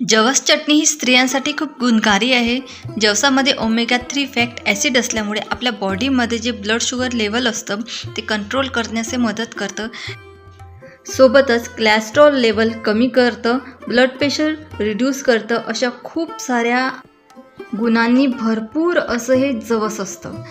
जवस चटणी ही स्त्रियांसाठी खूप गुणकारी आहे। जवसामध्ये ओमेगा 3 फॅट ॲसिड असल्यामुळे आपल्या बॉडीमध्ये जे ब्लड शुगर लेवल असतं ते कंट्रोल करण्यास मदत करतं। सोबतच कोलेस्ट्रॉल लेवल कमी करतं, ब्लड प्रेशर रिड्यूस करतं। अशा खूप साऱ्या गुणांनी भरपूर असं हे जवस असतं।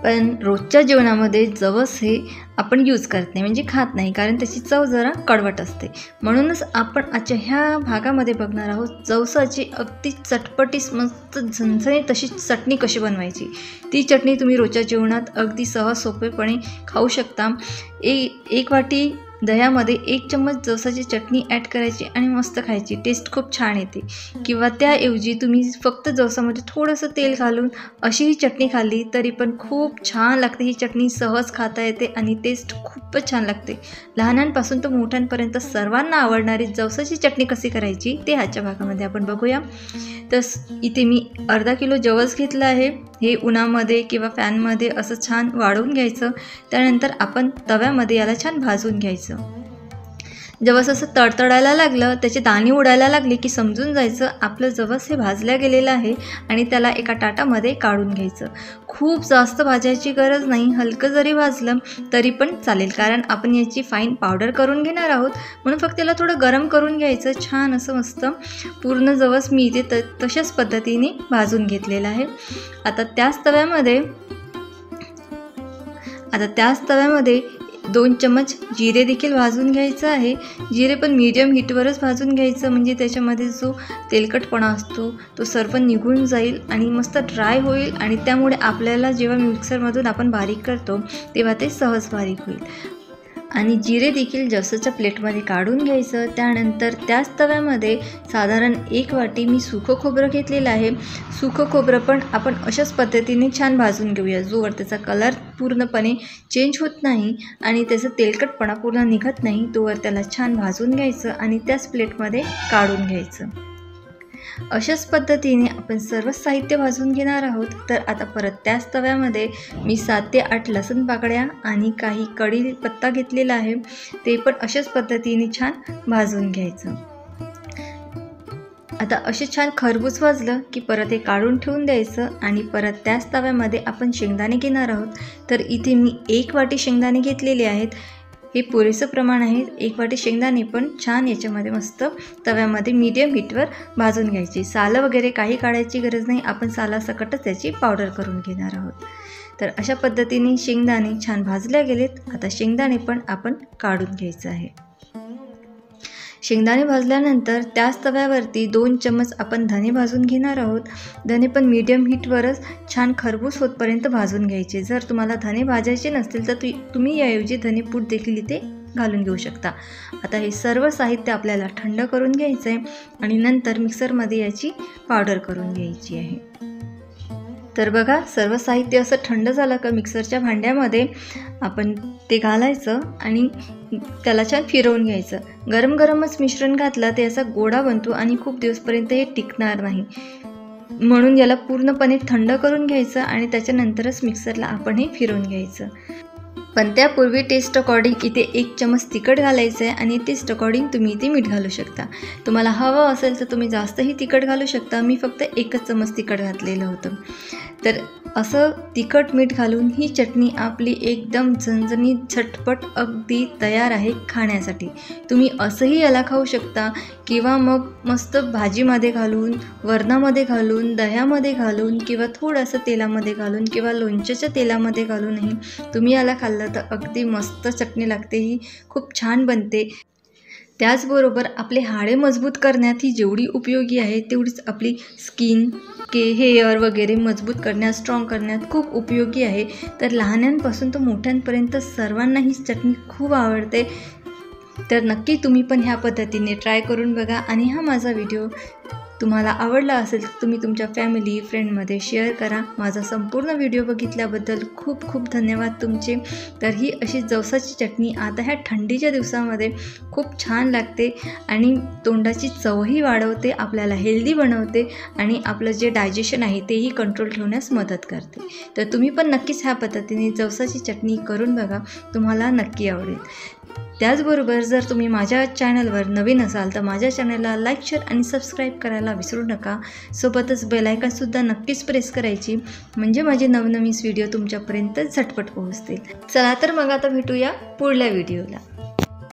पण रोजच्या जेवणामध्ये जवस हे आपण यूज करत नाही, म्हणजे खात नाही, कारण त्याची चव जरा कडवट असते। म्हणूनच आपण आजच्या ह्या भागामध्ये बघणार आहोत जवसाची अगदी चटपटीत मस्त झणझणीत तशी चटणी कशी बनवायची। ती चटणी तुम्ही रोजच्या जेवणात अगदी सहज सोपेपणे खाऊ शकता। एक वाटी दह्यामध्ये 1 चम्मच जवसाची चटणी ॲड करायची आणि मस्त खायची, टेस्ट खूप छान येते। किंवा त्याऐवजी तुम्ही फक्त जवसामध्ये थोडंसं तेल घालून अशी ही चटणी खाल्ली तरी पण खूप छान लागते। ही चटणी सहज खाता येते आणि टेस्ट खूपच छान लागते। लहानांपासून तर मोठ्यांपर्यंत सर्वांना आवडणारी जवसाची चटणी कशी करायची ते आजच्या भागामध्ये आपण बघूया। तर इथे मी अर्धा किलो जवस घेतलं आहे। हे उन्हामध्ये किंवा फॅनमध्ये असं छान वाळवून घ्यायचं। त्यानंतर आपण तव्यामध्ये याला छान भाजून घ्यायचं। जवस असं तडतडायला लागलं, त्याचे दाणे उडायला लागले की समजून जायचं आपलं जवस हे भाजल्या गेलेलं आहे आणि त्याला एका ताटामध्ये काढून घ्यायचं। खूप जास्त भाजायची गरज नाही, हलकं जरी भाजलं तरी पण चालेल, कारण आपण याची फाईन पावडर करून घेणार आहोत। म्हणून फक्त त्याला थोडं गरम करून घ्यायचं। छान असं मस्त पूर्ण जवस मी इथे तशाच पद्धतीने भाजून घेतलेलं आहे। आता त्याच तव्यामध्ये 2 चम्मच जिरे देखील भाजून घ्यायचं आहे। जिरे पण मीडियम हीटवरच भाजून घ्यायचं, म्हणजे त्याच्यामध्ये जो तेलकटपणा असतो तो सर्व निघून जाईल आणि मस्त ड्राय होईल, आणि त्यामुळे आपल्याला जेव्हा मिक्सरमधून आपण बारीक करतो तेव्हा ते सहज बारीक होईल। आणि जिरे देखील जवसाच्या प्लेटमध्ये काढून घ्यायचं। त्यानंतर त्याच तव्यामध्ये साधारण 1 वाटी मी सुकं खोबरं घेतलेलं आहे। सुकं खोबरं पण आपण अशाच पद्धतीने छान भाजून घेऊया, जोवर त्याचा कलर पूर्णपणे चेंज होत नाही आणि त्याचा तेलकटपणा पूर्ण निघत नाही तोवर त्याला छान भाजून घ्यायचं आणि त्याच प्लेटमध्ये काढून घ्यायचं। अशाच पद्धतीने आपण सर्व साहित्य भाजून घेणार आहोत। तर आता परत त्याच तव्यामध्ये मी 7 ते 8 लसूण पाकळ्या आणि काही कढीपत्ता घेतलेला आहे, ते पण अशाच पद्धतीने छान भाजून घ्यायचं। आता असे छान खरपूस भाजलं की परत हे काढून ठेवून द्यायचं आणि परत त्याच तव्यामध्ये आपण शेंगदाणे घेणार आहोत। तर इथे मी 1 वाटी शेंगदाणे घेतलेले आहेत, हे पुरेसं प्रमाण आहे। 1 वाटी शेंगदाणे पण छान याच्यामध्ये मस्त तव्यामध्ये मीडियम हीटवर भाजून घ्यायची। सालं वगैरे काही काढायची गरज नाही, आपण सालासकटच त्याची पावडर करून घेणार आहोत। तर अशा पद्धतीने शेंगदाणे छान भाजले गेलेत। आता शेंगदाणे पण आपण काढून घ्यायचं आहे। शेंगदाणे भाजल्यानंतर त्याच तव्यावरती 2 चम्मच आपण धने भाजून घेणार आहोत। धने पण मीडियम हीटवरच छान खरपूस होतपर्यंत भाजून घ्यायचे। जर तुम्हाला धने भाजायचे नसतील तर तुम्ही याऐवजी धने पूड देखील इथे घालून घेऊ शकता। आता हे सर्व साहित्य आपल्याला थंड करून घ्यायचं आहे आणि नंतर मिक्सरमध्ये याची पावडर करून घ्यायची आहे। तर बघा, सर्व साहित्य असं थंड झालं का मिक्सरच्या भांड्यामध्ये आपण ते घालायचं आणि त्याला छान फिरवून घ्यायचं। गरम गरमच मिश्रण घातलं ते असा गोडा बनतो आणि खूप दिवसपर्यंत हे टिकणार नाही, म्हणून याला पूर्णपणे थंड करून घ्यायचं आणि त्याच्यानंतरच मिक्सरला आपण हे फिरवून घ्यायचं। पण त्यापूर्वी टेस्ट अकॉर्डिंग इथे 1 चम्मच तिखट घालायचं आहे आणि टेस्ट अकॉर्डिंग तुम्ही इथे मीठ घालू शकता। तुम्हाला हवं असेल तर तुम्ही जास्तही तिखट घालू शकता, मी फक्त 1च चम्मच तिखट घातलेलं होतं। तर असं तिखट मीठ घालून ही चटणी आपली एकदम झणझणीत झटपट अगदी तयार आहे खाण्यासाठी। तुम्ही असंही याला खाऊ शकता किंवा मग मस्त भाजीमध्ये घालून, वरणामध्ये घालून, दह्यामध्ये घालून किंवा थोडंसं तेलामध्ये घालून किंवा लोणच्याच्या तेलामध्ये घालूनही तुम्ही याला खाल्लं तर अगदी मस्त चटणी लागते, ही खूप छान बनते। त्याचबरोबर आपले हाडे मजबूत करण्यात ही जेवढी उपयोगी आहे तेवढीच आपली स्किन हेअर वगैरे मजबूत करण्यात, स्ट्रॉंग करण्यात खूप उपयोगी आहे। तर लहानांपासून तर मोठ्यांपर्यंत सर्वांना ही चटणी खूप आवडते। तर नक्की तुम्ही पण ह्या पद्धतीने ट्राय करून बघा आणि हा माझा व्हिडिओ तुम्हाला आवडला असेल तर तुम्ही तुमच्या फॅमिली फ्रेंडमध्ये शेअर करा। माझा संपूर्ण व्हिडिओ बघितल्याबद्दल खूप खूप धन्यवाद तुमचे। तर ही अशी जवसाची चटणी आता ह्या थंडीच्या दिवसामध्ये खूप छान लागते आणि तोंडाची चवही वाढवते, आपल्याला हेल्दी बनवते आणि आपलं जे डायजेशन आहे तेही कंट्रोल ठेवण्यास मदत करते। तर तुम्ही पण नक्कीच ह्या पद्धतीने जवसाची चटणी करून बघा, तुम्हाला नक्की आवडेल। त्याचबरोबर जर तुम्ही माझ्या चॅनलवर नवीन असाल तर माझ्या चॅनलला लाईक, शेअर आणि सबस्क्राईब करायला विसरू नका. सोबतच बेल आयकॉनसुद्धा नक्कीच प्रेस करायची, म्हणजे माझे नवनवीन व्हिडिओ तुमच्यापर्यंत झटपट पोहोचतील. चला तर मग आता भेटूया पुढल्या व्हिडिओला.